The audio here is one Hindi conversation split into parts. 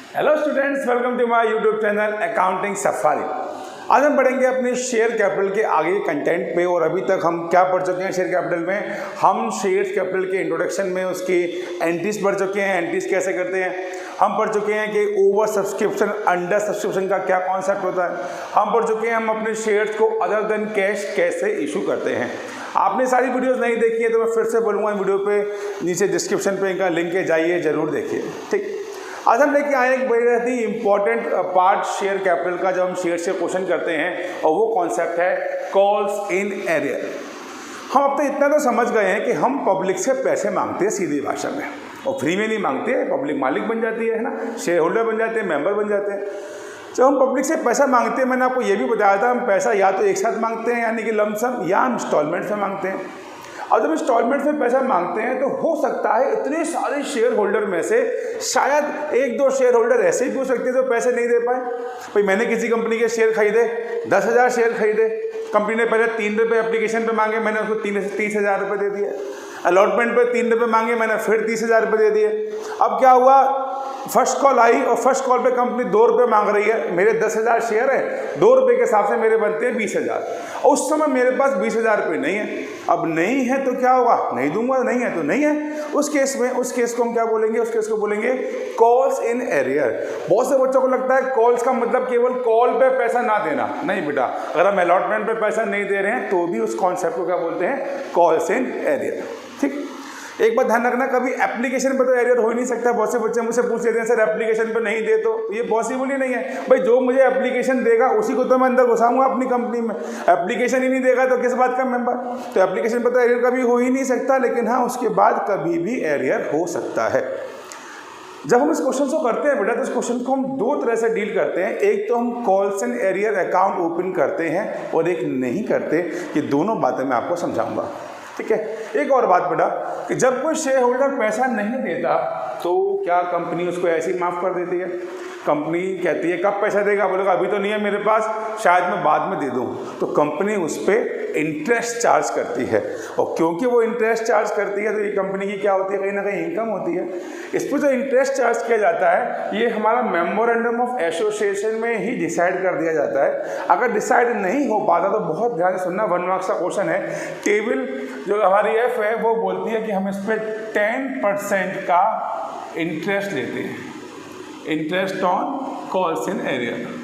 Hello students, welcome to my YouTube channel accounting safari. आज हम पढ़ेंगे अपने शेयर कैपिटल के आगे कंटेंट पे। और अभी तक हम क्या पढ़ चुके हैं शेयर कैपिटल में? हम शेयर कैपिटल के इंट्रोडक्शन में उसकी एंट्रीज पढ़ चुके हैं। एंट्रीज कैसे करते हैं हम पढ़ चुके हैं कि ओवर सब्सक्रिप्शन, अंडर सब्सक्रिप्शन का क्या कॉन्सेप्ट होता है हम पढ़ चुके हैं। हम अपने शेयर्स को अदर देन कैश कैसे इशू करते हैं। आपने सारी वीडियोस नहीं देखी है तो मैं फिर से बोलूँगा, वीडियो पे नीचे डिस्क्रिप्शन पे इनका लिंक है, जाइए ज़रूर देखिए। ठीक, आज हम लेके आए एक बड़ी ही इंपॉर्टेंट पार्ट शेयर कैपिटल का, जब हम शेयर से क्वेश्चन करते हैं, और वो कॉन्सेप्ट है कॉल्स इन एरियर। हम अब तक इतना तो समझ गए हैं कि हम पब्लिक से पैसे मांगते हैं सीधी भाषा में, और फ्री में नहीं मांगते हैं। पब्लिक मालिक बन जाती है ना, शेयर होल्डर बन जाते हैं, मेंबर बन जाते हैं। जब हम पब्लिक से पैसा मांगते हैं, मैंने आपको ये भी बताया था, हम पैसा या तो एक साथ मांगते हैं यानी कि लमसम, या हम इंस्टॉलमेंट में मांगते हैं। और जब इंस्टॉलमेंट में पैसा मांगते हैं तो हो सकता है इतने सारे शेयर होल्डर में से शायद एक दो शेयर होल्डर ऐसे ही हो सकते हैं जो पैसे नहीं दे पाए। भाई मैंने किसी कंपनी के शेयर खरीदे, 10,000 शेयर खरीदे, कंपनी ने पहले 3 रुपये एप्लीकेशन पे मांगे, मैंने उसको 30,000 रुपये दे दिए। अलॉटमेंट पे 3 रुपये मांगे, मैंने फिर 30,000 रुपये दे दिए। अब क्या हुआ, फर्स्ट कॉल आई और फर्स्ट कॉल पे कंपनी 2 रुपये मांग रही है। मेरे 10,000 शेयर है, 2 रुपये के हिसाब से मेरे बनते हैं 20,000, और उस समय मेरे पास 20,000 रुपये नहीं है। अब नहीं है तो क्या होगा, नहीं दूंगा, नहीं है तो नहीं है। उस केस को हम क्या बोलेंगे, उस केस को बोलेंगे कॉल्स इन एरियर। बहुत से बच्चों को लगता है कॉल्स का मतलब केवल कॉल पे पैसा ना देना। नहीं बेटा, अगर हम अलॉटमेंट पे पैसा नहीं दे रहे हैं तो भी उस कॉन्सेप्ट को क्या बोलते हैं, कॉल्स इन एरियर। ठीक, एक बात ध्यान रखना, कभी एप्लीकेशन पे तो एरियर हो ही नहीं सकता। बहुत से बच्चे मुझसे पूछ लेते हैं सर एप्लीकेशन पे नहीं दे तो ये पॉसिबल ही नहीं है। भाई जो मुझे एप्लीकेशन देगा उसी को तो मैं अंदर घुसाऊंगा अपनी कंपनी में। एप्लीकेशन ही नहीं देगा तो किस बात का मेंबर? तो एप्लीकेशन पे तो एरियर कभी हो ही नहीं सकता, लेकिन हाँ उसके बाद कभी भी एरियर हो सकता है। जब हम इस क्वेश्चन को करते हैं बेटा, तो इस क्वेश्चन को हम दो तरह से डील करते हैं। एक तो हम calls and arrear account open करते हैं, और एक नहीं करते। ये दोनों बातें मैं आपको समझाऊंगा। ठीक है, एक और बात बेटा, कि जब कोई शेयर होल्डर पैसा नहीं देता तो क्या कंपनी उसको ऐसे ही माफ़ कर देती है? कंपनी कहती है कब पैसा देगा, बोलेगा अभी तो नहीं है मेरे पास, शायद मैं बाद में दे दूं। तो कंपनी उस पर इंटरेस्ट चार्ज करती है, और क्योंकि वो इंटरेस्ट चार्ज करती है तो ये कंपनी की क्या होती है, कहीं ना कहीं इनकम होती है। इस पर जो इंटरेस्ट चार्ज किया जाता है ये हमारा मेमोरेंडम ऑफ एसोसिएशन में ही डिसाइड कर दिया जाता है। अगर डिसाइड नहीं हो पाता तो बहुत ध्यान से सुनना, 1 मार्क्स का क्वेश्चन है। टेबल जो हमारी एफ है वो बोलती है कि हम इस पर 10% का इंटरेस्ट लेते हैं, interest on calls in arrear.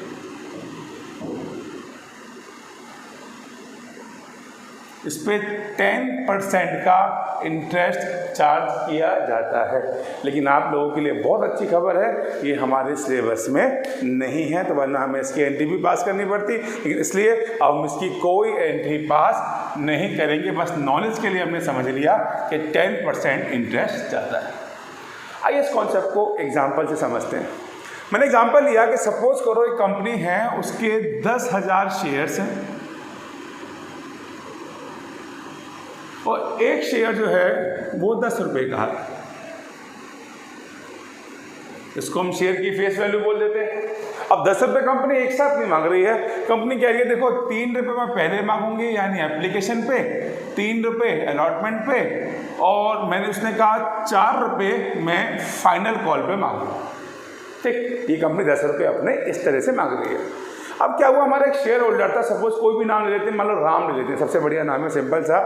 इस पर 10% का इंटरेस्ट चार्ज किया जाता है। लेकिन आप लोगों के लिए बहुत अच्छी खबर है, ये हमारे सिलेबस में नहीं है, तो वरना हमें इसकी एंट्री भी पास करनी पड़ती। लेकिन इसलिए अब हम इसकी कोई एंट्री पास नहीं करेंगे। बस नॉलेज के लिए हमने समझ लिया कि 10% इंटरेस्ट जाता है। आइए इस कॉन्सेप्ट को एग्जाम्पल से समझते हैं। मैंने एग्जाम्पल लिया कि सपोज करो एक कंपनी है, उसके 10,000 शेयर्स हैं, और एक शेयर जो है वो 10 रुपये का है। इसको हम शेयर की फेस वैल्यू बोल देते हैं। अब 10 रुपये कंपनी एक साथ नहीं मांग रही है। कंपनी कह रही है देखो 3 रुपये मैं पहले मांगूंगी यानी एप्लीकेशन पे, 3 रुपये अलॉटमेंट पे, और मैंने उसने कहा 4 रुपये मैं फाइनल कॉल पे मांगूंगा। ठीक, ये कंपनी 10 रुपये अपने इस तरह से मांग रही है। अब क्या हुआ, हमारा एक शेयर होल्डर था, सपोज कोई भी नाम ले लेते हैं, मान लो राम ले लेते हैं, सबसे बढ़िया नाम है, सिंपल सा।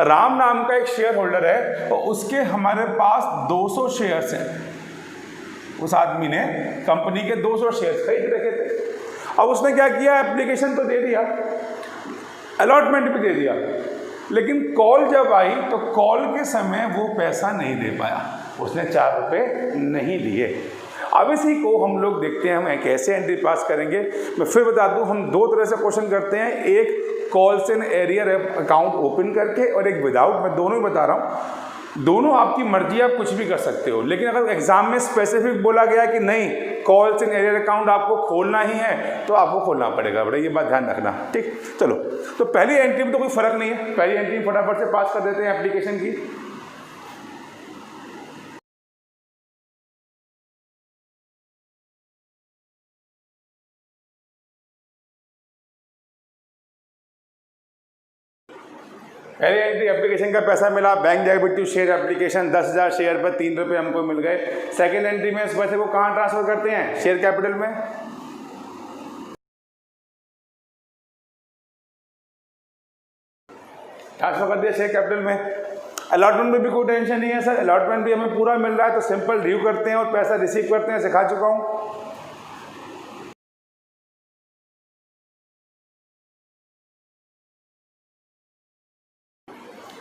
राम नाम का एक शेयर होल्डर है, और उसके हमारे पास 200 शेयर्स हैं। उस आदमी ने कंपनी के 200 शेयर्स खरीद रखे थे। अब उसने क्या किया, एप्लीकेशन तो दे दिया, अलॉटमेंट भी दे दिया, लेकिन कॉल जब आई तो कॉल के समय वो पैसा नहीं दे पाया, उसने 4 रुपये नहीं दिए। अब इसी को हम लोग देखते हैं हम कैसे एंट्री पास करेंगे। मैं फिर बता दूं, हम दो तरह से क्वेश्चन करते हैं, एक calls in arrear account open करके, और एक विदाउट। मैं दोनों ही बता रहा हूं, दोनों आपकी मर्जी, आप कुछ भी कर सकते हो। लेकिन अगर एग्जाम में स्पेसिफिक बोला गया कि नहीं कॉल्स इन एरियर अकाउंट आपको खोलना ही है, तो आपको खोलना पड़ेगा बेटा, ये बात ध्यान रखना। ठीक, चलो, तो पहली एंट्री में तो कोई फर्क नहीं है, पहली एंट्री फटाफट से पास कर देते हैं एप्लीकेशन की। पहली एंट्री एप्लीकेशन का पैसा मिला, bank debit to share application 10,000 share पर 3 रुपये हमको मिल गए। सेकेंड एंट्री में इस पैसे को कहाँ ट्रांसफर करते हैं? शेयर कैपिटल में। ट्रांसफर कर दिया शेयर कैपिटल में। अलॉटमेंट में भी कोई टेंशन नहीं है सर, अलॉटमेंट भी हमें पूरा मिल रहा है तो सिंपल ड्यू करते हैं और पैसा रिसीव करते हैं, सिखा चुका हूँ।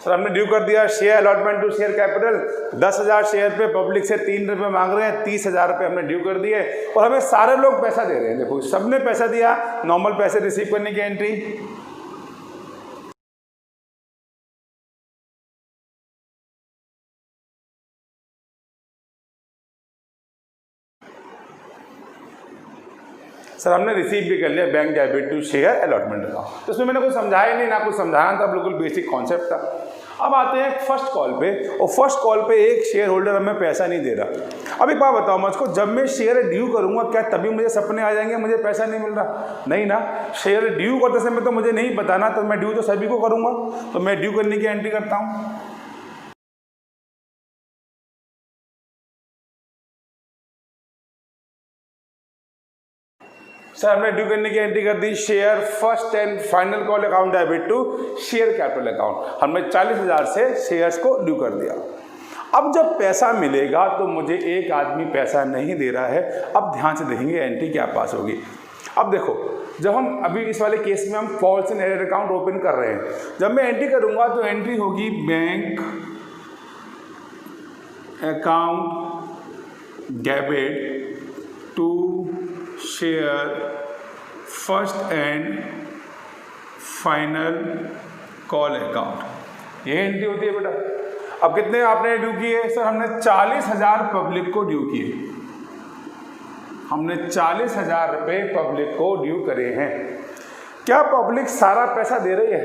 सर हमने ड्यू कर दिया share allotment to share capital, 10,000 share पे पब्लिक से 3 रुपये मांग रहे हैं, 30,000 रुपये हमने ड्यू कर दिए और हमें सारे लोग पैसा दे रहे हैं। देखो सबने पैसा दिया, नॉर्मल पैसे रिसीव करने की एंट्री। सर हमने रिसीव भी कर लिया bank debit to share allotment account. तो इसमें मैंने कुछ समझाया नहीं, ना कुछ समझाना था, बिल्कुल बेसिक कॉन्सेप्ट था। अब आते हैं फर्स्ट कॉल पे, और फर्स्ट कॉल पे एक शेयर होल्डर हमें पैसा नहीं दे रहा। अब एक बात बताओ मुझको, जब मैं शेयर ड्यू करूंगा क्या तभी मुझे सपने आ जाएंगे मुझे पैसा नहीं मिल रहा? नहीं ना, शेयर ड्यू करते समय तो मुझे नहीं बताना, तो मैं ड्यू तो सभी को करूंगा, तो मैं ड्यू करने की एंट्री करता हूँ। सर हमने ड्यू करने की एंट्री कर दी, share first and final call account debit to share capital account. हमने 40,000 से शेयर्स को ड्यू कर दिया। अब जब पैसा मिलेगा तो मुझे एक आदमी पैसा नहीं दे रहा है। अब ध्यान से देखेंगे एंट्री क्या पास होगी। अब देखो, जब हम अभी इस वाले केस में हम calls and error account open कर रहे हैं, जब मैं एंट्री करूंगा तो एंट्री होगी bank account debit to share first and final call account. ये एंट्री होती है बेटा। अब कितने आपने ड्यू किए? सर हमने 40,000 पब्लिक को ड्यू किए। हमने 40,000 रुपये पब्लिक को ड्यू करे हैं। क्या पब्लिक सारा पैसा दे रही है?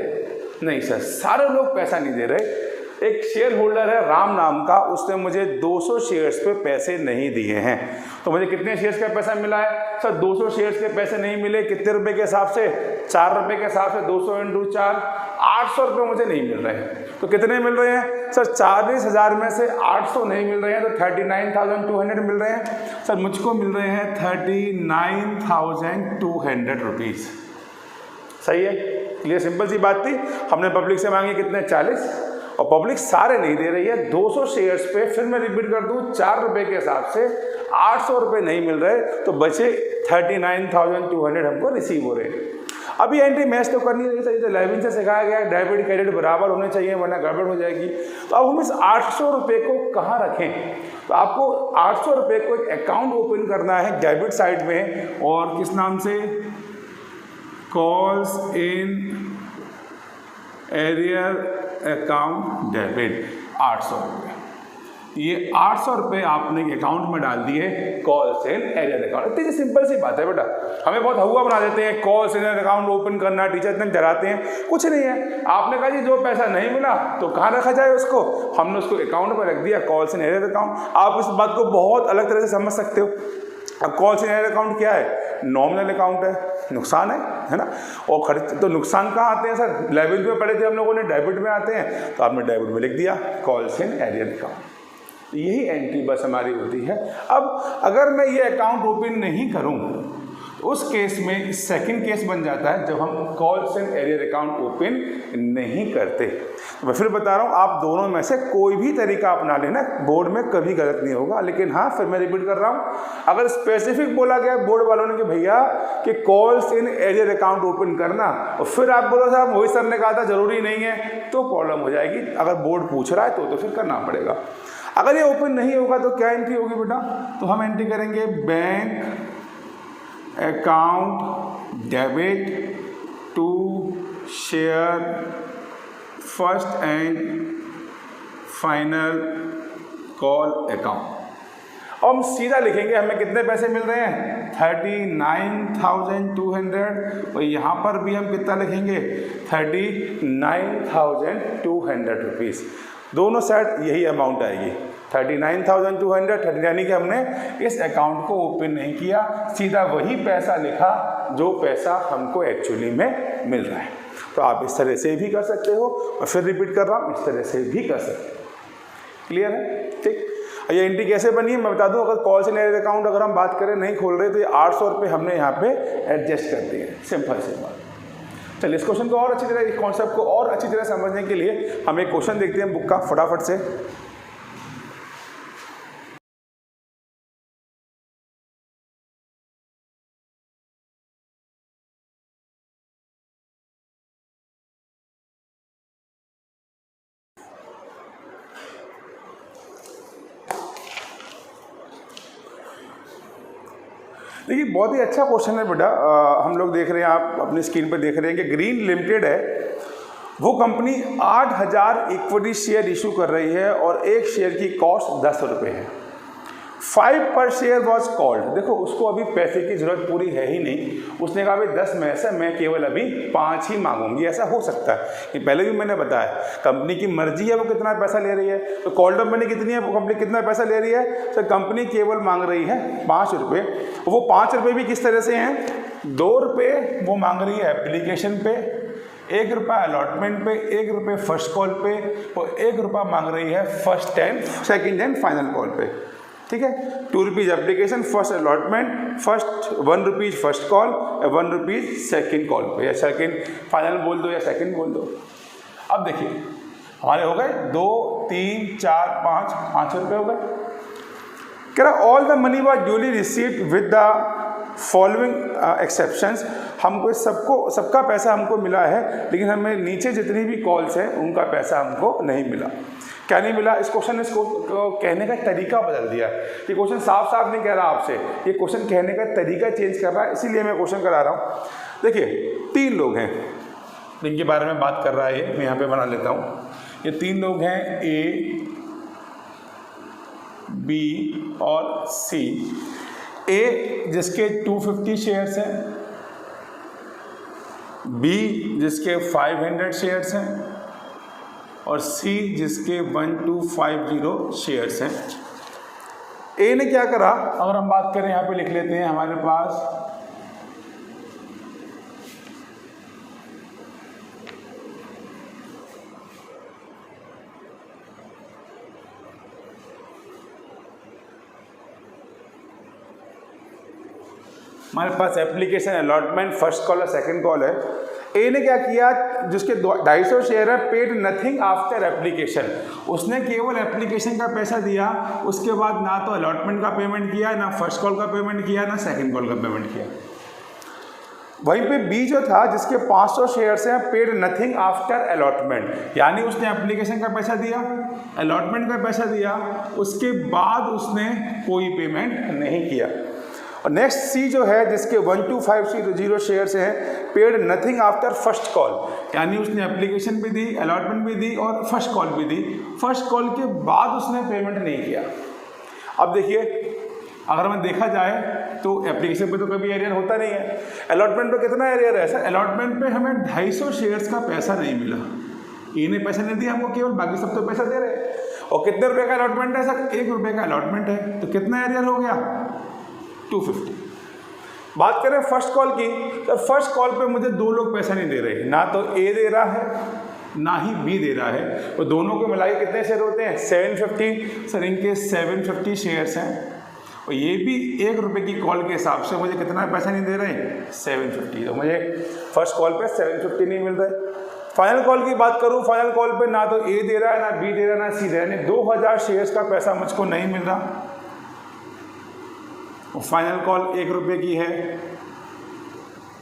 नहीं सर, सारे लोग पैसा नहीं दे रहे। एक शेयर होल्डर है राम नाम का, उसने मुझे 200 शेयर्स पे पैसे नहीं दिए हैं। तो मुझे कितने शेयर्स का पैसा मिला है? सर 200 शेयर्स के पैसे नहीं मिले। कितने रुपए के हिसाब से? 4 रुपये के हिसाब से 200 × 4, 800 रुपये मुझे नहीं मिल रहे हैं। तो कितने मिल रहे हैं? सर 40,000 में से 800 नहीं मिल रहे हैं तो 39,200 मिल रहे हैं। सर मुझको मिल रहे हैं 39,200 रुपीज़। सही है, क्लियर, सिंपल सी बात थी। हमने पब्लिक से मांगे कितने? 40, और पब्लिक सारे नहीं दे रही है। 200 शेयर्स पे फिर मैं रिपीट कर दूं 4 रुपये के हिसाब से 800 रुपये नहीं मिल रहे, तो बचे 39,200 हमको रिसीव हो रहे हैं। अभी एंट्री मैच तो करनी नहीं चाहिए, तो लाइविंग से सिखाया गया है डेबिट क्रेडिट बराबर होने चाहिए वरना गड़बड़ हो जाएगी। तो अब हम इस 800 रुपये को कहाँ रखें? तो आपको 800 रुपये को एक अकाउंट ओपन करना है डेबिट साइड में, और किस नाम से? Calls in arrear account debit 800 रुपये। ये 800 रुपये आपने अकाउंट में डाल दिए कॉल्स इन एरियर अकाउंट। इतनी सिंपल सी बात है बेटा। हमें बहुत हुआ बना देते हैं, calls in arrear account open करना, टीचर इतने डराते हैं। कुछ नहीं है, आपने कहा जी जो पैसा नहीं मिला तो कहाँ रखा जाए उसको, हमने उसको अकाउंट में रख दिया, कॉल्स इन एरियर अकाउंट। आप इस बात को बहुत अलग तरह से समझ सकते हो। अब कॉल्स इन एरियर अकाउंट क्या है? नॉमिनल अकाउंट है, नुकसान है ना। और खर्च तो नुकसान कहाँ आते हैं सर? लायबिलिटी में पढ़े थे हम लोगों ने, डेबिट में आते हैं, तो आपने डेबिट में लिख दिया कॉल्स इन एरियर अकाउंट। यही एंट्री बस हमारी होती है। अब अगर मैं ये अकाउंट ओपन नहीं करूँ तो उस केस में सेकंड केस बन जाता है जब हम calls and arrear account open नहीं करते। तो मैं फिर बता रहा हूँ, आप दोनों में से कोई भी तरीका अपना लेना, बोर्ड में कभी गलत नहीं होगा। लेकिन हाँ, फिर मैं रिपीट कर रहा हूँ, अगर स्पेसिफिक बोला गया बोर्ड वालों ने कि भैया कि calls in arrear account open करना, और फिर आप बोलो साहब मोहित सर ने कहा था जरूरी नहीं है, तो प्रॉब्लम हो जाएगी। अगर बोर्ड पूछ रहा है तो फिर करना पड़ेगा। अगर ये ओपन नहीं होगा तो क्या एंट्री होगी बेटा? तो हम एंट्री करेंगे bank account debit to share first and final call account. अब हम सीधा लिखेंगे हमें कितने पैसे मिल रहे हैं? 39,200, और यहाँ पर भी हम कितना लिखेंगे? 39,200 रुपीज़। दोनों साइड यही अमाउंट आएगी, 39,200, यानी कि हमने इस अकाउंट को ओपन नहीं किया, सीधा वही पैसा लिखा जो पैसा हमको एक्चुअली में मिल रहा है। तो आप इस तरह से भी कर सकते हो, और फिर रिपीट कर रहा हूँ, इस तरह से भी कर सकते हो। क्लियर है? ठीक। ये एंट्री कैसे बनी है मैं बता दूं। अगर कॉल से नए अकाउंट अगर हम बात करें नहीं खोल रहे तो ये 800 रुपये हमने यहाँ पे एडजस्ट कर दिए। सिंपल सी बात। चलिए इस क्वेश्चन को और अच्छी तरह, इस कॉन्सेप्ट को और अच्छी तरह समझने के लिए हम एक क्वेश्चन देखते हैं बुक का फटाफट से। देखिए बहुत ही अच्छा क्वेश्चन है बेटा। हम लोग देख रहे हैं, आप अपनी स्क्रीन पर देख रहे हैं कि ग्रीन लिमिटेड है, वो कंपनी 8000 इक्विटी शेयर इशू कर रही है और एक शेयर की कॉस्ट 10 रुपये है। 5 पर शेयर वॉज कॉल्ड। देखो उसको अभी पैसे की जरूरत पूरी है ही नहीं, उसने कहा भाई 10 में से मैं केवल अभी 5 ही मांगूंगी। ऐसा हो सकता है, ये पहले भी मैंने बताया, कंपनी की मर्जी है वो कितना पैसा ले रही है। तो कॉल्ड मनी कितनी है, वो कंपनी कितना पैसा ले रही है, तो कंपनी केवल मांग रही है 5 रुपये। वो 5 रुपये भी किस तरह से हैं, 2 रुपये वो मांग रही है एप्लीकेशन पे, 1 रुपया अलॉटमेंट पे, 1 रुपये फर्स्ट कॉल पे, और 1 रुपया मांग रही है first and second and final call पे। ठीक है, 2 rupees application, first allotment, 1 rupees first call, 1 rupees second call पे, या सेकंड फाइनल बोल दो या सेकंड बोल दो। अब देखिए हमारे हो गए 2, 3, 4, 5 रुपये हो गए। कह रहा all the money was duly received with the following exceptions. हमको सबका पैसा हमको मिला है, लेकिन हमें नीचे जितनी भी कॉल्स हैं उनका पैसा हमको नहीं मिला। क्या नहीं मिला? इस क्वेश्चन ने इसको कहने का तरीका बदल दिया। ये क्वेश्चन साफ साफ नहीं कह रहा आपसे, ये क्वेश्चन कहने का तरीका चेंज कर रहा है, इसीलिए मैं क्वेश्चन करा रहा हूँ। देखिए 3 लोग हैं जिनके बारे में बात कर रहा है ये, मैं यहाँ पे बना लेता हूँ। ये 3 लोग हैं, ए, बी और सी। ए जिसके 250 शेयर्स हैं, बी जिसके 500 शेयर्स हैं, और सी जिसके 1250 शेयर्स हैं। ए ने क्या करा, अगर हम बात करें यहाँ पे लिख लेते हैं हमारे पास एप्लीकेशन, अलॉटमेंट, फर्स्ट कॉल और सेकंड कॉल है। ए ने क्या किया, जिसके 250 शेयर है, पेड नथिंग आफ्टर एप्लीकेशन। उसने केवल एप्लीकेशन का पैसा दिया, उसके बाद ना तो अलॉटमेंट का पेमेंट किया, ना फर्स्ट कॉल का पेमेंट किया, ना सेकंड कॉल का पेमेंट किया। वहीं पे बी जो था, जिसके 500 शेयर्स हैं, पेड नथिंग आफ्टर अलॉटमेंट, यानी उसने एप्लीकेशन का पैसा दिया, अलॉटमेंट का पैसा दिया, उसके बाद उसने कोई पेमेंट नहीं किया। और नेक्स्ट सी जो है, जिसके 12500 शेयर्स हैं, paid nothing after first call, यानी उसने एप्लीकेशन भी दी, अलॉटमेंट भी दी और फर्स्ट कॉल भी दी। फर्स्ट कॉल के बाद उसने पेमेंट नहीं किया। अब देखिए, अगर हमें देखा जाए तो एप्लीकेशन पे तो कभी एरियर होता नहीं है, अलॉटमेंट पे कितना एरियर है सर? अलॉटमेंट पे हमें 250 शेयर्स का पैसा नहीं मिला, इन्हें पैसा नहीं दिया हमको केवल, बाकी सब तो पैसा दे रहे हैं। और कितने रुपए का अलॉटमेंट है सर? 1 रुपये का अलॉटमेंट है, तो कितना एरियर हो गया? 250। बात करें फर्स्ट कॉल की, तो फर्स्ट कॉल पे मुझे 2 लोग पैसा नहीं दे रहे, ना तो ए दे रहा है ना ही बी दे रहा है। तो दोनों को मिला के कितने शेयर होते हैं? 750। सर इनके 750 शेयर्स हैं, और ये भी 1 रुपये की कॉल के हिसाब से मुझे कितना पैसा नहीं दे रहे हैं? 750। तो मुझे फर्स्ट कॉल पे 750 नहीं मिल रहा है। फाइनल कॉल की बात करूँ, फाइनल कॉल पे ना तो ए दे रहा है, ना बी दे रहा है, ना सी दे रहा है, यानी 2000 शेयर्स का पैसा मुझको नहीं मिल रहा। फाइनल कॉल 1 रुपये की है,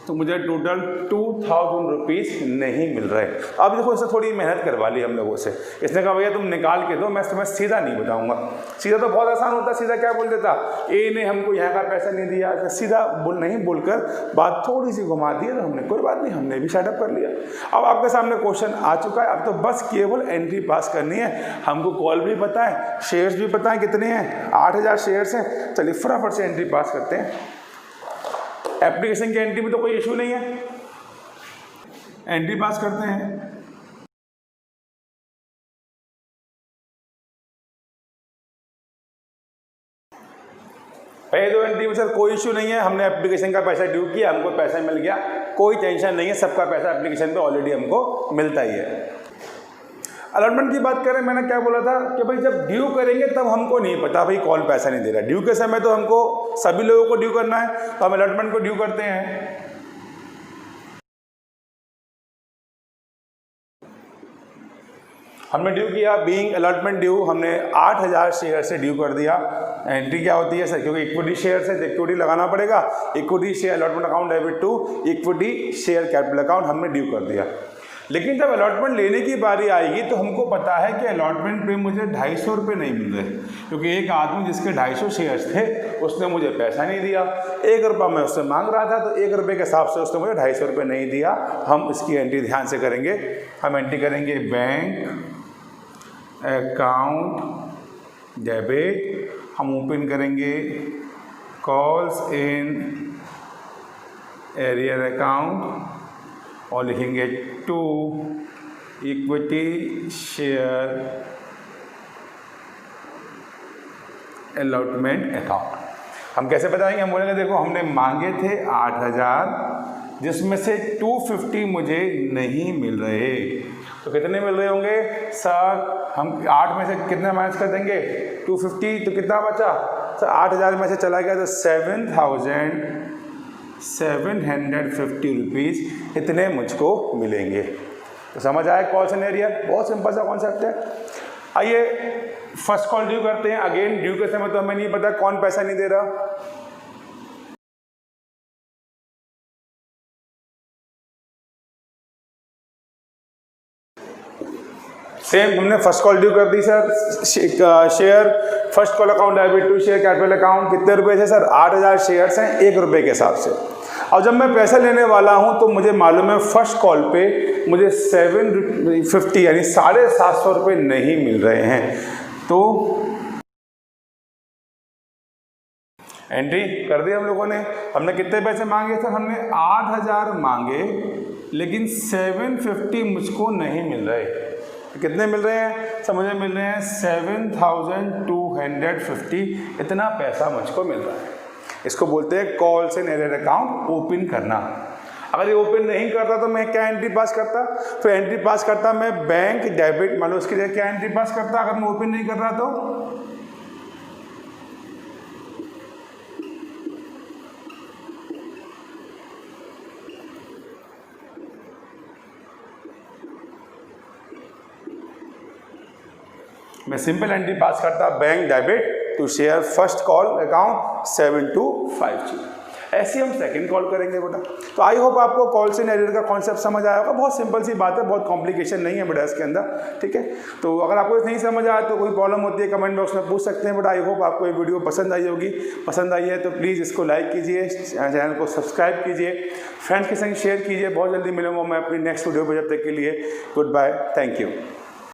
तो मुझे टोटल 2000 रुपीज़ नहीं मिल रहे। अब देखो इससे थोड़ी मेहनत करवा ली हम लोगों से। इसने कहा भैया तुम निकाल के दो, मैं तुम्हें सीधा नहीं बताऊंगा। सीधा तो बहुत आसान होता, सीधा क्या बोल देता, ए ने हमको यहाँ का पैसा नहीं दिया, सीधा नहीं बोलकर बात थोड़ी सी घुमा दी, तो हमने कोई बात नहीं, हमने भी सेटअप कर लिया। अब आपके सामने क्वेश्चन आ चुका है, अब तो बस केवल एंट्री पास करनी है। हमको कॉल भी पता है, शेयर्स भी पता है कितने हैं, 8000 शेयर्स हैं। चलिए फटाफट से एंट्री पास करते हैं। एप्लीकेशन की एंट्री में तो कोई इशू नहीं है, एंट्री पास करते हैं। पहले 2 एंट्री में सर कोई इशू नहीं है, हमने एप्लीकेशन का पैसा ड्यू किया, हमको पैसा मिल गया। कोई टेंशन नहीं है, सबका पैसा एप्लीकेशन पे ऑलरेडी हमको मिलता ही है। अलॉटमेंट की बात करें, मैंने क्या बोला था कि भाई जब ड्यू करेंगे तब हमको नहीं पता भाई कौन पैसा नहीं दे रहा। ड्यू के समय तो हमको सभी लोगों को ड्यू करना है, तो हम अलॉटमेंट को ड्यू करते हैं। हमने ड्यू किया, बीइंग अलॉटमेंट ड्यू, हमने 8000 शेयर से ड्यू कर दिया। एंट्री क्या होती है सर, क्योंकि इक्विटी शेयर से इक्विटी लगाना पड़ेगा, equity share allotment account debit to equity share capital account हमने ड्यू कर दिया। लेकिन जब अलॉटमेंट लेने की बारी आएगी तो हमको पता है कि अलॉटमेंट पे मुझे 250 रुपये नहीं मिल रहे, क्योंकि एक आदमी जिसके 250 शेयर्स थे उसने मुझे पैसा नहीं दिया। 1 रुपया मैं उससे मांग रहा था, तो 1 रुपये के हिसाब से उसने मुझे 250 रुपये नहीं दिया। हम इसकी एंट्री ध्यान से करेंगे। हम एंट्री करेंगे बैंक अकाउंट डेबिट, हम ओपन करेंगे कॉल्स इन एरियर अकाउंट और लिखेंगे to equity share allotment account. हम कैसे बताएंगे, हम बोलेंगे देखो हमने मांगे थे 8000, जिसमें से 250 मुझे नहीं मिल रहे, तो कितने मिल रहे होंगे सर? हम 8 में से कितने माइनस कर देंगे? 250, तो कितना बचा सर? 8000 में से चला गया तो 7,750 रुपीज़ इतने मुझको मिलेंगे। तो समझ आया कॉल्स इन एरियर? बहुत सिंपल सा कॉन्सेप्ट है। आइए फर्स्ट कॉल ड्यू करते हैं। अगेन ड्यू के समय तो हमें नहीं पता कौन पैसा नहीं दे रहा। सेम हमने फर्स्ट कॉल ड्यू कर दी sir. Share first call account debit to share capital account, कितने रुपए थे सर? 8000 शेयर्स हैं 1 रुपये के हिसाब से। अब जब मैं पैसा लेने वाला हूं तो मुझे मालूम है फर्स्ट कॉल पे मुझे 750 यानी 750 रुपये नहीं मिल रहे हैं, तो एंट्री कर दी हम लोगों ने। हमने कितने पैसे मांगे सर? हमने 8000 मांगे, लेकिन 750 मुझको नहीं मिल रहे। कितने मिल रहे हैं सर? मुझे मिल रहे हैं 7250, इतना पैसा मुझको मिल रहा है। इसको बोलते हैं calls in arrear account open करना। अगर ये ओपन नहीं करता तो मैं क्या एंट्री पास करता? तो एंट्री पास करता मैं बैंक डेबिट, मान लो उसके लिए क्या एंट्री पास करता अगर मैं ओपन नहीं कर रहा तो? मैं सिंपल एंट्री पास करता bank debit to share first call account 7250। ऐसे हम सेकंड कॉल करेंगे बेटा। तो आई होप आपको कॉल्स इन एरियर का कॉन्सेप्ट समझ आया होगा। बहुत सिंपल सी बात है, बहुत कॉम्प्लिकेशन नहीं है बेटा इसके अंदर, ठीक है। तो अगर आपको नहीं समझ आया तो कोई प्रॉब्लम होती है कमेंट बॉक्स में पूछ सकते हैं। बट आई होप आपको ये वीडियो पसंद आई होगी। पसंद आई है तो प्लीज़ इसको लाइक कीजिए, चैनल को सब्सक्राइब कीजिए, फ्रेंड्स के संग शेयर कीजिए। बहुत जल्दी मिलूंगा मैं अपनी नेक्स्ट वीडियो पर। जब तक के लिए गुड बाय, थैंक यू।